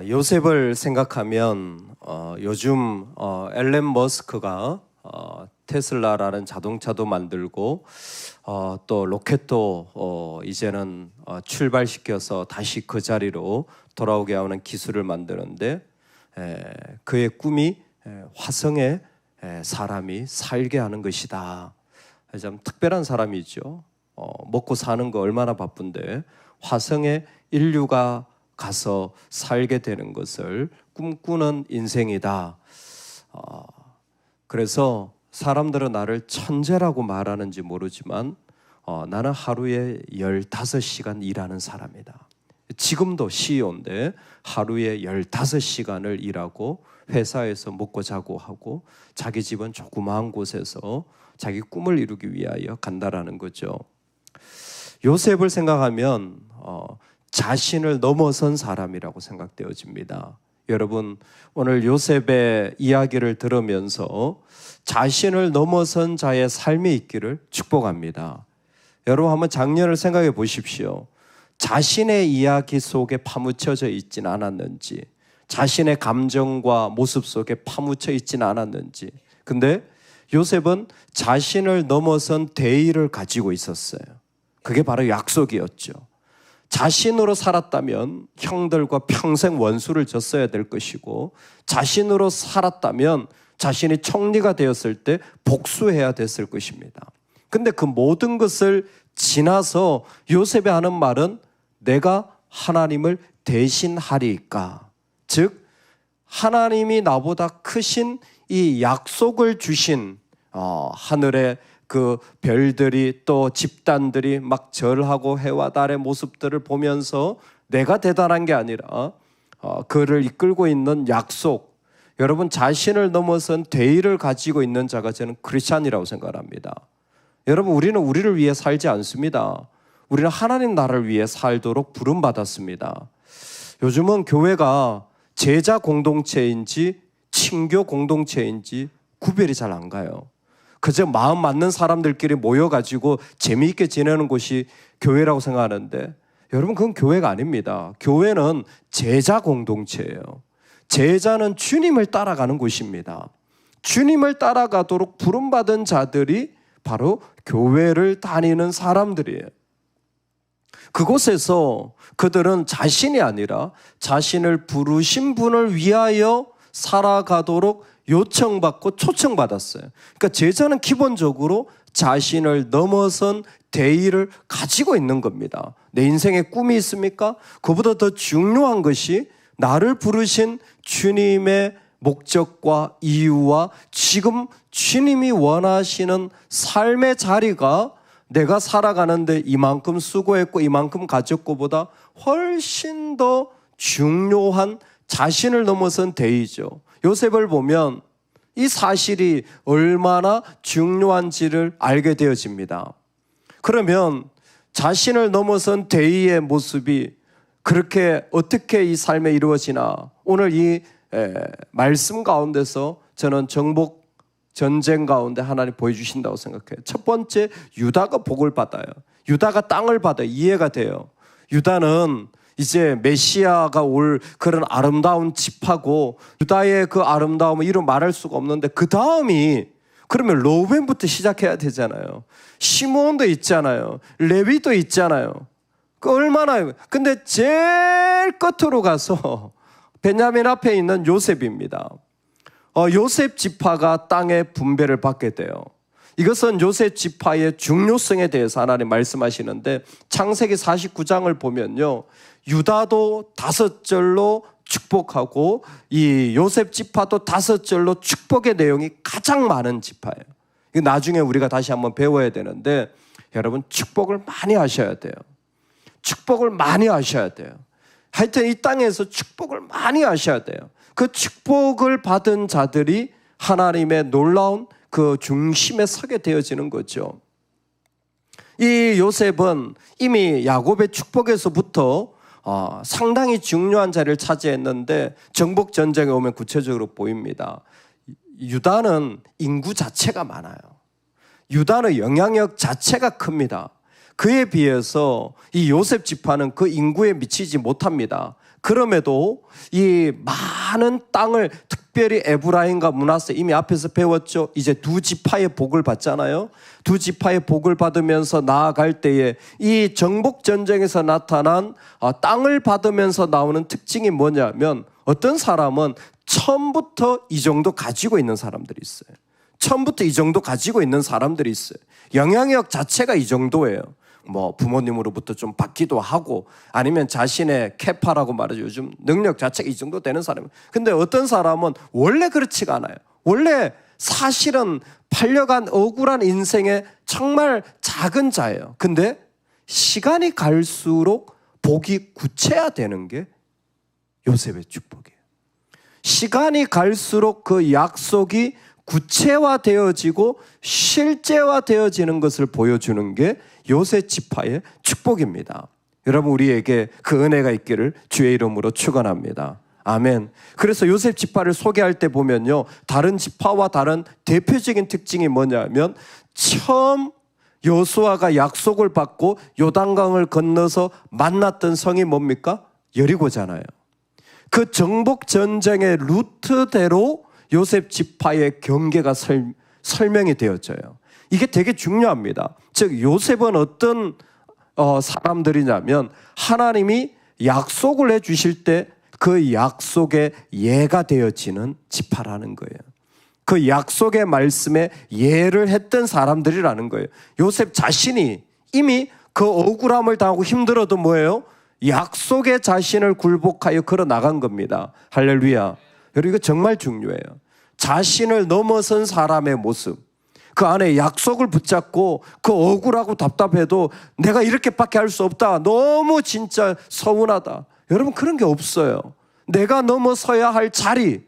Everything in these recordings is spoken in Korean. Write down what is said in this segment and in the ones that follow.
요셉을 생각하면 요즘 앨런 머스크가 테슬라라는 자동차도 만들고 또 로켓도 이제는 출발시켜서 다시 그 자리로 돌아오게 하는 기술을 만드는데 그의 꿈이 화성에 사람이 살게 하는 것이다. 참 특별한 사람이죠. 먹고 사는 거 얼마나 바쁜데 화성에 인류가 가서 살게 되는 것을 꿈꾸는 인생이다. 그래서 사람들은 나를 천재라고 말하는지 모르지만 나는 하루에 15시간 일하는 사람이다. 지금도 CEO인데 하루에 15시간을 일하고 회사에서 먹고 자고 하고 자기 집은 조그마한 곳에서 자기 꿈을 이루기 위하여 간다라는 거죠. 요셉을 생각하면 자신을 넘어선 사람이라고 생각되어집니다. 여러분, 오늘 요셉의 이야기를 들으면서 자신을 넘어선 자의 삶이 있기를 축복합니다. 여러분, 한번 작년을 생각해 보십시오. 자신의 이야기 속에 파묻혀져 있지는 않았는지, 자신의 감정과 모습 속에 파묻혀 있지는 않았는지. 근데 요셉은 자신을 넘어선 대의를 가지고 있었어요. 그게 바로 약속이었죠. 자신으로 살았다면 형들과 평생 원수를 졌어야 될 것이고, 자신으로 살았다면 자신이 총리가 되었을 때 복수해야 됐을 것입니다. 근데 그 모든 것을 지나서 요셉이 하는 말은 내가 하나님을 대신하리이까. 즉 하나님이 나보다 크신 이 약속을 주신 하늘의 그 별들이 또 집단들이 막 절하고 해와 달의 모습들을 보면서 내가 대단한 게 아니라 그를 이끌고 있는 약속, 여러분 자신을 넘어선 대의를 가지고 있는 자가 저는 크리스찬이라고 생각합니다. 여러분, 우리는 우리를 위해 살지 않습니다. 우리는 하나님 나라를 위해 살도록 부름받았습니다. 요즘은 교회가 제자 공동체인지 친교 공동체인지 구별이 잘 안 가요. 그저 마음 맞는 사람들끼리 모여가지고 재미있게 지내는 곳이 교회라고 생각하는데, 여러분 그건 교회가 아닙니다. 교회는 제자 공동체예요. 제자는 주님을 따라가는 곳입니다. 주님을 따라가도록 부름받은 자들이 바로 교회를 다니는 사람들이에요. 그곳에서 그들은 자신이 아니라 자신을 부르신 분을 위하여 살아가도록 요청받고 초청받았어요. 그러니까 제자는 기본적으로 자신을 넘어선 대의를 가지고 있는 겁니다. 내 인생에 꿈이 있습니까? 그보다 더 중요한 것이 나를 부르신 주님의 목적과 이유와 지금 주님이 원하시는 삶의 자리가 내가 살아가는데 이만큼 수고했고 이만큼 가졌고보다 훨씬 더 중요한 자신을 넘어선 대의죠. 요셉을 보면 이 사실이 얼마나 중요한지를 알게 되어집니다. 그러면 자신을 넘어선 대의의 모습이 그렇게 어떻게 이 삶에 이루어지나, 오늘 이 말씀 가운데서 저는 정복 전쟁 가운데 하나님 보여주신다고 생각해요. 첫 번째, 유다가 복을 받아요. 유다가 땅을 받아요. 이해가 돼요. 유다는 이제 메시아가 올 그런 아름다운 집하고, 유다의 그 아름다움은 이루 말할 수가 없는데 그 다음이 그러면 로벤부터 시작해야 되잖아요. 시몬도 있잖아요. 레위도 있잖아요. 그 얼마나, 근데 제일 끝으로 가서 베냐민 앞에 있는 요셉입니다. 요셉 지파가 땅의 분배를 받게 돼요. 이것은 요셉 지파의 중요성에 대해서 하나님 말씀하시는데, 창세기 49장을 보면요, 유다도 5절로 축복하고 이 요셉 지파도 5절로 축복의 내용이 가장 많은 지파예요. 나중에 우리가 다시 한번 배워야 되는데, 여러분 축복을 많이 하셔야 돼요. 축복을 많이 하셔야 돼요. 하여튼 이 땅에서 축복을 많이 하셔야 돼요. 그 축복을 받은 자들이 하나님의 놀라운 그 중심에 서게 되어지는 거죠. 이 요셉은 이미 야곱의 축복에서부터 상당히 중요한 자리를 차지했는데, 정복 전쟁에 오면 구체적으로 보입니다. 유다는 인구 자체가 많아요. 유다는 영향력 자체가 큽니다. 그에 비해서 이 요셉 지파는 그 인구에 미치지 못합니다. 그럼에도 이 많은 땅을 특별히 에브라임과 므낫세 이미 앞에서 배웠죠. 이제 두 지파의 복을 받잖아요. 두 지파의 복을 받으면서 나아갈 때에 이 정복 전쟁에서 나타난 땅을 받으면서 나오는 특징이 뭐냐면 어떤 사람은 처음부터 이 정도 가지고 있는 사람들이 있어요. 처음부터 이 정도 가지고 있는 사람들이 있어요. 영향력 자체가 이 정도예요. 뭐 부모님으로부터 좀 받기도 하고 아니면 자신의 캐파라고 말하죠. 요즘 능력 자체가 이 정도 되는 사람. 근데 어떤 사람은 원래 그렇지가 않아요. 원래 사실은 팔려간 억울한 인생의 정말 작은 자예요. 근데 시간이 갈수록 복이 구체화되는 게 요셉의 축복이에요. 시간이 갈수록 그 약속이 구체화되어지고 실제화되어지는 것을 보여주는 게 요셉 지파의 축복입니다. 여러분 우리에게 그 은혜가 있기를 주의 이름으로 축원합니다. 아멘. 그래서 요셉 지파를 소개할 때 보면요, 다른 지파와 다른 대표적인 특징이 뭐냐면 처음 여호수아가 약속을 받고 요단강을 건너서 만났던 성이 뭡니까? 여리고잖아요. 그 정복 전쟁의 루트대로 요셉 지파의 경계가 설명이 되어져요. 이게 되게 중요합니다. 즉 요셉은 어떤 사람들이냐면 하나님이 약속을 해주실 때 그 약속의 예가 되어지는 지파라는 거예요. 그 약속의 말씀에 예를 했던 사람들이라는 거예요. 요셉 자신이 이미 그 억울함을 당하고 힘들어도 뭐예요? 약속의 자신을 굴복하여 걸어 나간 겁니다. 할렐루야. 여러분 이거 정말 중요해요. 자신을 넘어선 사람의 모습, 그 안에 약속을 붙잡고 그 억울하고 답답해도 내가 이렇게밖에 할 수 없다, 너무 진짜 서운하다, 여러분 그런 게 없어요. 내가 넘어서야 할 자리,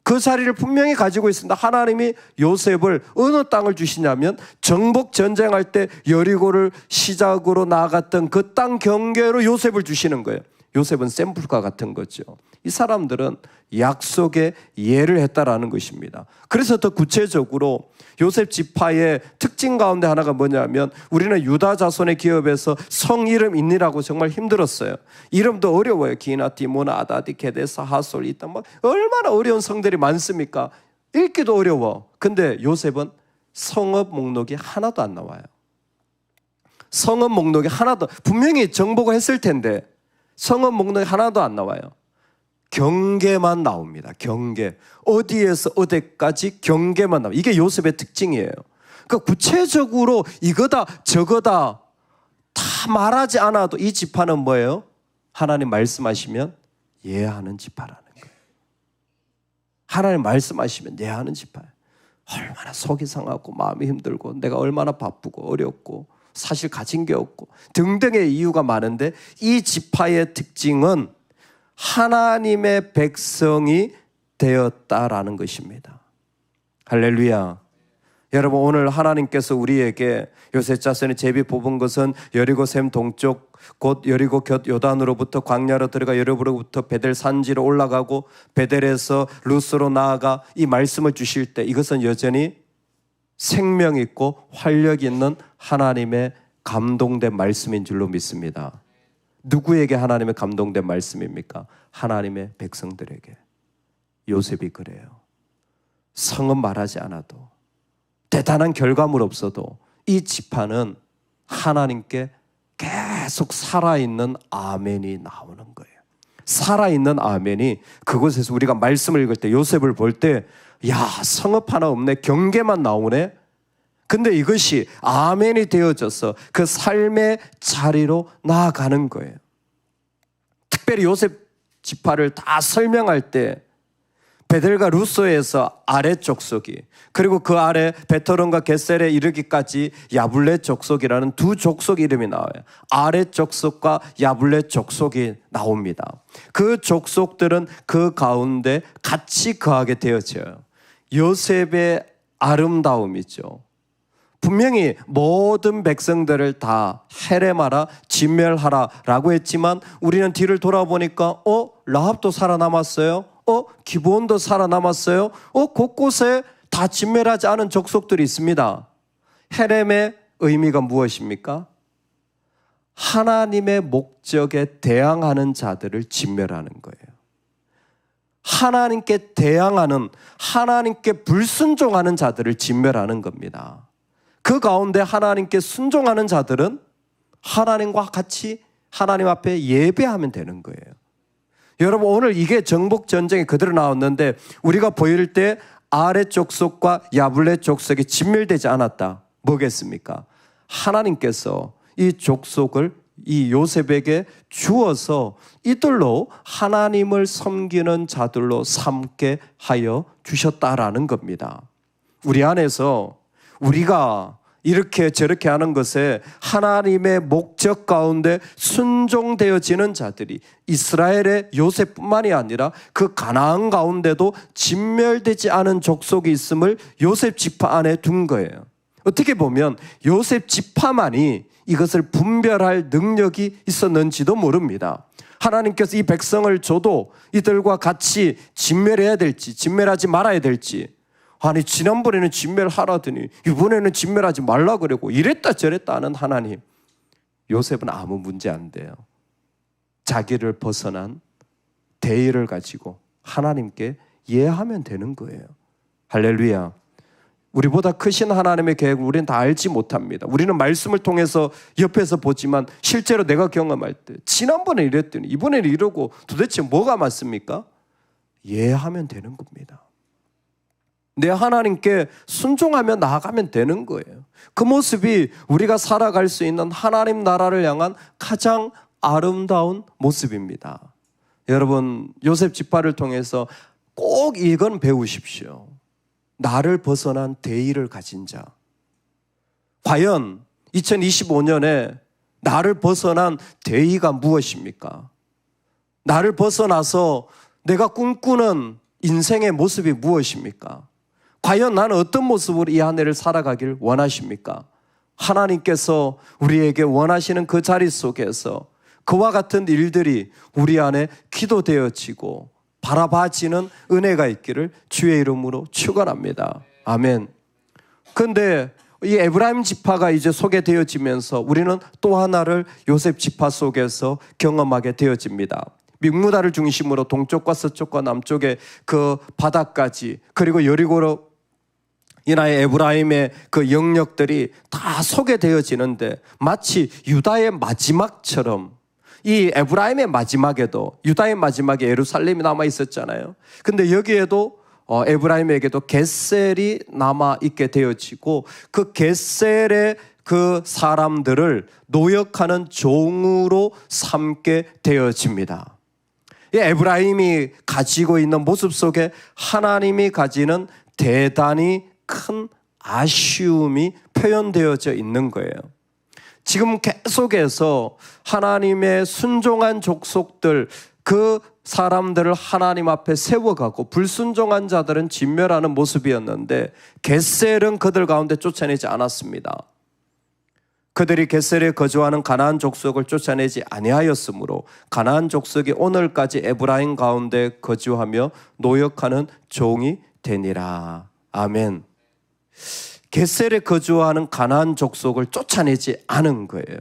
그 자리를 분명히 가지고 있습니다. 하나님이 요셉을 어느 땅을 주시냐면 정복 전쟁할 때 여리고를 시작으로 나아갔던 그 땅 경계로 요셉을 주시는 거예요. 요셉은 샘플과 같은 거죠. 이 사람들은 약속에 예를 했다라는 것입니다. 그래서 더 구체적으로 요셉 지파의 특징 가운데 하나가 뭐냐면 우리는 유다 자손의 기업에서 성 이름 읽느라고 정말 힘들었어요. 이름도 어려워요. 기나, 디모나, 아다디, 게데사, 하솔, 이딴 뭐 얼마나 어려운 성들이 많습니까? 읽기도 어려워. 근데 요셉은 성읍 목록이 하나도 안 나와요. 성읍 목록이 하나도, 분명히 정복을 했을 텐데 성읍 목록이 하나도 안 나와요. 경계만 나옵니다. 경계. 어디에서 어디까지 경계만 나와요. 이게 요셉의 특징이에요. 그러니까 구체적으로 이거다 저거다 다 말하지 않아도 이 지파는 뭐예요? 하나님 말씀하시면 예하는 지파라는 거예요. 하나님 말씀하시면 예하는 지파예요. 얼마나 속이 상하고 마음이 힘들고 내가 얼마나 바쁘고 어렵고 사실 가진 게 없고 등등의 이유가 많은데 이 지파의 특징은 하나님의 백성이 되었다라는 것입니다. 할렐루야. 여러분 오늘 하나님께서 우리에게 요셉 자손의 제비 뽑은 것은 여리고 샘 동쪽 곧 여리고 곁 요단으로부터 광야로 들어가 여리고로부터 베델 산지로 올라가고 베델에서 루스로 나아가 이 말씀을 주실 때 이것은 여전히 생명 있고 활력 있는 하나님의 감동된 말씀인 줄로 믿습니다. 누구에게 하나님의 감동된 말씀입니까? 하나님의 백성들에게. 요셉이 그래요. 성은 말하지 않아도 대단한 결과물 없어도 이 지파는 하나님께 계속 살아있는 아멘이 나오는 거예요. 살아있는 아멘이 그곳에서 우리가 말씀을 읽을 때 요셉을 볼 때 야, 성읍 하나 없네, 경계만 나오네. 근데 이것이 아멘이 되어져서 그 삶의 자리로 나아가는 거예요. 특별히 요셉 지파를 다 설명할 때 베델과 루소에서 아래 족속이, 그리고 그 아래 베토론과 게셀에 이르기까지 야블레 족속이라는 두 족속 이름이 나와요. 아래 족속과 야블레 족속이 나옵니다. 그 족속들은 그 가운데 같이 거하게 되어져요. 요셉의 아름다움이죠. 분명히 모든 백성들을 다 해레마라, 진멸하라 라고 했지만 우리는 뒤를 돌아보니까 라합도 살아남았어요. 기브온도 살아남았어요. 곳곳에 다 진멸하지 않은 족속들이 있습니다. 헤렘의 의미가 무엇입니까? 하나님의 목적에 대항하는 자들을 진멸하는 거예요. 하나님께 대항하는, 하나님께 불순종하는 자들을 진멸하는 겁니다. 그 가운데 하나님께 순종하는 자들은 하나님과 같이 하나님 앞에 예배하면 되는 거예요. 여러분, 오늘 이게 정복 전쟁이 그대로 나왔는데 우리가 보일 때 아래 족속과 야블레 족속이 진멸되지 않았다. 뭐겠습니까? 하나님께서 이 족속을 이 요셉에게 주어서 이들로 하나님을 섬기는 자들로 삼게 하여 주셨다라는 겁니다. 우리 안에서 우리가 이렇게 저렇게 하는 것에 하나님의 목적 가운데 순종되어지는 자들이 이스라엘의 요셉뿐만이 아니라 그 가나안 가운데도 진멸되지 않은 족속이 있음을 요셉 지파 안에 둔 거예요. 어떻게 보면 요셉 지파만이 이것을 분별할 능력이 있었는지도 모릅니다. 하나님께서 이 백성을 줘도 이들과 같이 진멸해야 될지 진멸하지 말아야 될지, 아니 지난번에는 진멸하라더니 이번에는 진멸하지 말라 그러고 이랬다 저랬다 하는 하나님, 요셉은 아무 문제 안 돼요. 자기를 벗어난 대의를 가지고 하나님께 예하면 되는 거예요. 할렐루야. 우리보다 크신 하나님의 계획을 우리는 다 알지 못합니다. 우리는 말씀을 통해서 옆에서 보지만 실제로 내가 경험할 때 지난번에 이랬더니 이번에는 이러고 도대체 뭐가 맞습니까? 예하면 되는 겁니다. 내 하나님께 순종하며 나아가면 되는 거예요. 그 모습이 우리가 살아갈 수 있는 하나님 나라를 향한 가장 아름다운 모습입니다. 여러분, 요셉 지파를 통해서 꼭 이건 배우십시오. 나를 벗어난 대의를 가진 자. 과연 2025년에 나를 벗어난 대의가 무엇입니까? 나를 벗어나서 내가 꿈꾸는 인생의 모습이 무엇입니까? 과연 나는 어떤 모습으로 이 한 해를 살아가길 원하십니까? 하나님께서 우리에게 원하시는 그 자리 속에서 그와 같은 일들이 우리 안에 기도되어지고 바라봐지는 은혜가 있기를 주의 이름으로 축원합니다. 아멘. 그런데 이 에브라임 지파가 이제 소개되어지면서 우리는 또 하나를 요셉 지파 속에서 경험하게 되어집니다. mikmu다를 중심으로 동쪽과 서쪽과 남쪽의 그 바다까지, 그리고 여리고로 이나의 에브라임의 그 영역들이 다 소개되어지는데 마치 유다의 마지막처럼 이 에브라임의 마지막에도, 유다의 마지막에 예루살렘이 남아 있었잖아요. 근데 여기에도 에브라임에게도 겟셀이 남아 있게 되어지고 그 겟셀의 그 사람들을 노역하는 종으로 삼게 되어집니다. 이 에브라임이 가지고 있는 모습 속에 하나님이 가지는 대단히 큰 아쉬움이 표현되어져 있는 거예요. 지금 계속해서 하나님의 순종한 족속들, 그 사람들을 하나님 앞에 세워가고 불순종한 자들은 진멸하는 모습이었는데 겟셀은 그들 가운데 쫓아내지 않았습니다. 그들이 겟셀에 거주하는 가나안 족속을 쫓아내지 아니하였으므로 가나안 족속이 오늘까지 에브라임 가운데 거주하며 노역하는 종이 되니라. 아멘. 겟셀에 거주하는 가나안 족속을 쫓아내지 않은 거예요.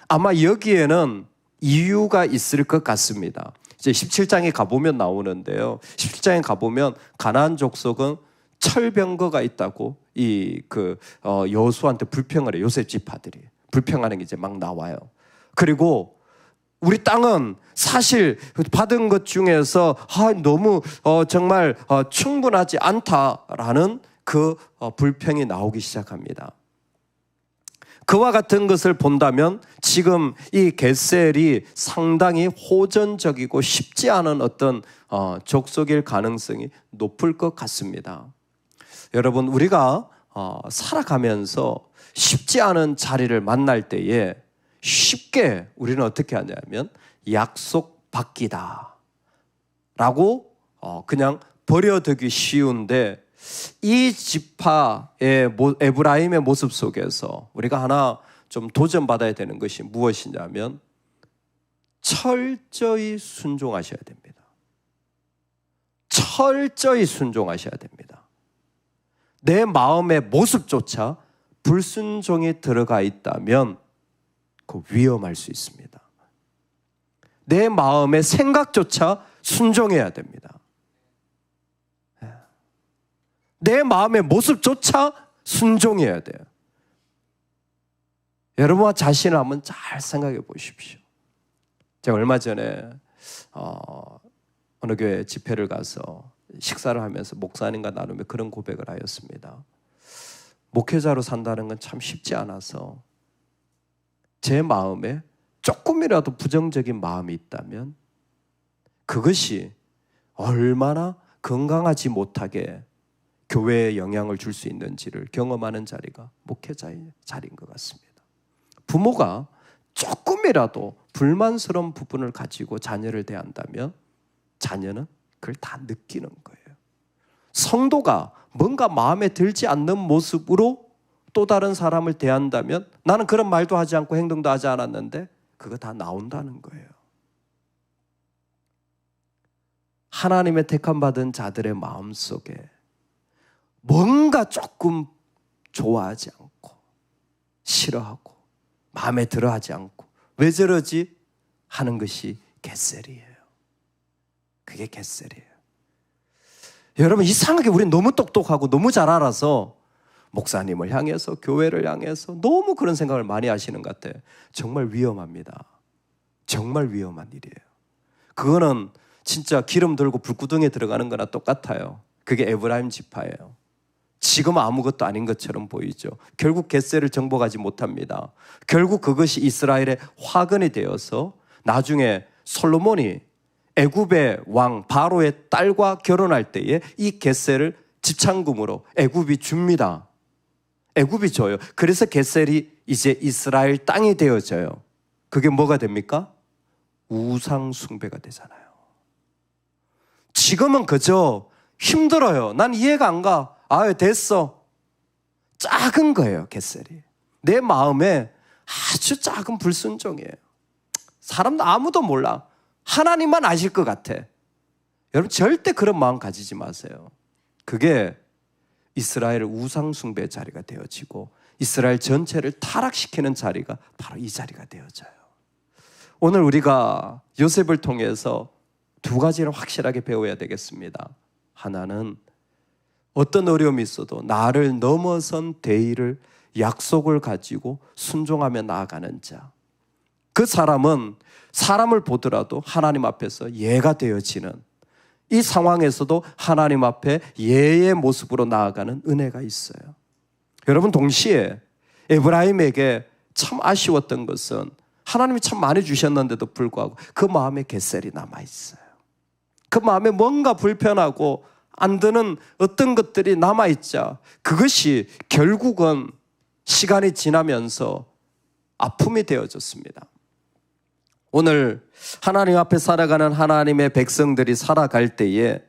아마 여기에는 이유가 있을 것 같습니다. 이제 17장에 가보면 나오는데요. 17장에 가보면 가나안 족속은 철병거가 있다고 여호수아한테 불평을 해요. 요셉 지파들이 불평하는 게 이제 막 나와요. 그리고 우리 땅은 사실 받은 것 중에서 너무 정말 충분하지 않다라는 그 불평이 나오기 시작합니다. 그와 같은 것을 본다면 지금 이 겟셀이 상당히 호전적이고 쉽지 않은 어떤 족속일 가능성이 높을 것 같습니다. 여러분, 우리가 살아가면서 쉽지 않은 자리를 만날 때에 쉽게 우리는 어떻게 하냐면 약속 바뀌다 라고 그냥 버려두기 쉬운데, 이 지파의 에브라임의 모습 속에서 우리가 하나 좀 도전받아야 되는 것이 무엇이냐면 철저히 순종하셔야 됩니다. 철저히 순종하셔야 됩니다. 내 마음의 모습조차 불순종이 들어가 있다면 그 위험할 수 있습니다. 내 마음의 생각조차 순종해야 됩니다. 내 마음의 모습조차 순종해야 돼요. 여러분과 자신을 한번 잘 생각해 보십시오. 제가 얼마 전에 어느 교회 집회를 가서 식사를 하면서 목사님과 나누며 그런 고백을 하였습니다. 목회자로 산다는 건 참 쉽지 않아서 제 마음에 조금이라도 부정적인 마음이 있다면 그것이 얼마나 건강하지 못하게 교회에 영향을 줄 수 있는지를 경험하는 자리가 목회자의 자리인 것 같습니다. 부모가 조금이라도 불만스러운 부분을 가지고 자녀를 대한다면 자녀는 그걸 다 느끼는 거예요. 성도가 뭔가 마음에 들지 않는 모습으로 또 다른 사람을 대한다면 나는 그런 말도 하지 않고 행동도 하지 않았는데 그거 다 나온다는 거예요. 하나님의 택함받은 자들의 마음속에 뭔가 조금 좋아하지 않고 싫어하고 마음에 들어하지 않고 왜 저러지? 하는 것이 겟셀이에요. 그게 겟셀이에요. 여러분 이상하게 우리는 너무 똑똑하고 너무 잘 알아서 목사님을 향해서 교회를 향해서 너무 그런 생각을 많이 하시는 것 같아요. 정말 위험합니다. 정말 위험한 일이에요. 그거는 진짜 기름 들고 불구덩이에 들어가는 거나 똑같아요. 그게 에브라임 지파예요. 지금 아무것도 아닌 것처럼 보이죠. 결국 겟셀을 정복하지 못합니다. 결국 그것이 이스라엘의 화근이 되어서 나중에 솔로몬이 애굽의 왕 바로의 딸과 결혼할 때에 이 겟셀을 집창금으로 애굽이 줍니다. 애굽이 줘요. 그래서 겟셀이 이제 이스라엘 땅이 되어져요. 그게 뭐가 됩니까? 우상 숭배가 되잖아요. 지금은 그저 힘들어요. 난 이해가 안 가. 아유 됐어. 작은 거예요. 겟셀이. 내 마음에 아주 작은 불순종이에요. 사람도 아무도 몰라. 하나님만 아실 것 같아. 여러분 절대 그런 마음 가지지 마세요. 그게 이스라엘 우상 숭배 자리가 되어지고 이스라엘 전체를 타락시키는 자리가 바로 이 자리가 되어져요. 오늘 우리가 요셉을 통해서 두 가지를 확실하게 배워야 되겠습니다. 하나는 어떤 어려움이 있어도 나를 넘어선 대의를 약속을 가지고 순종하며 나아가는 자. 그 사람은 사람을 보더라도 하나님 앞에서 예가 되어지는, 이 상황에서도 하나님 앞에 예의 모습으로 나아가는 은혜가 있어요. 여러분 동시에 에브라임에게 참 아쉬웠던 것은 하나님이 참 많이 주셨는데도 불구하고 그 마음에 겟셀이 남아있어요. 그 마음에 뭔가 불편하고 안 드는 어떤 것들이 남아있자 그것이 결국은 시간이 지나면서 아픔이 되어졌습니다. 오늘 하나님 앞에 살아가는 하나님의 백성들이 살아갈 때에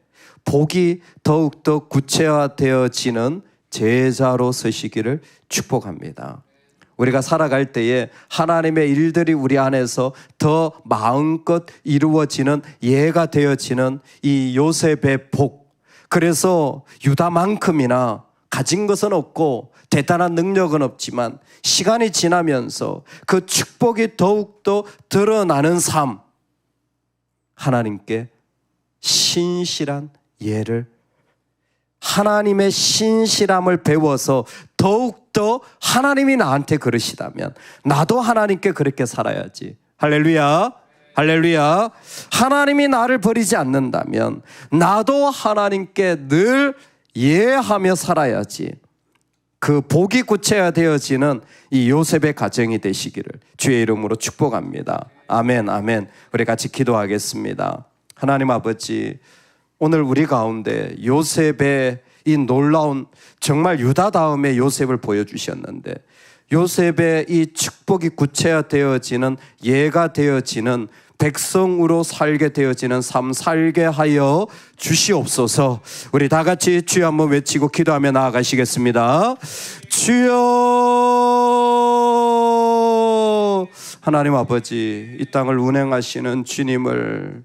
복이 더욱더 구체화되어지는 제자로 서시기를 축복합니다. 우리가 살아갈 때에 하나님의 일들이 우리 안에서 더 마음껏 이루어지는 예가 되어지는 이 요셉의 복. 그래서 유다만큼이나 가진 것은 없고 대단한 능력은 없지만 시간이 지나면서 그 축복이 더욱더 드러나는 삶, 하나님께 신실한 예를, 하나님의 신실함을 배워서 더욱더 하나님이 나한테 그러시다면 나도 하나님께 그렇게 살아야지. 할렐루야, 할렐루야. 하나님이 나를 버리지 않는다면 나도 하나님께 늘 예하며 살아야지. 그 복이 구체화되어지는 이 요셉의 가정이 되시기를 주의 이름으로 축복합니다. 아멘, 아멘. 우리 같이 기도하겠습니다. 하나님 아버지, 오늘 우리 가운데 요셉의 이 놀라운, 정말 유다다움의 요셉을 보여주셨는데 요셉의 이 축복이 구체화되어지는 예가 되어지는 백성으로 살게 되어지는 삶 살게 하여 주시옵소서. 우리 다 같이 주여 한번 외치고 기도하며 나아가시겠습니다. 주여. 하나님 아버지, 이 땅을 운행하시는 주님을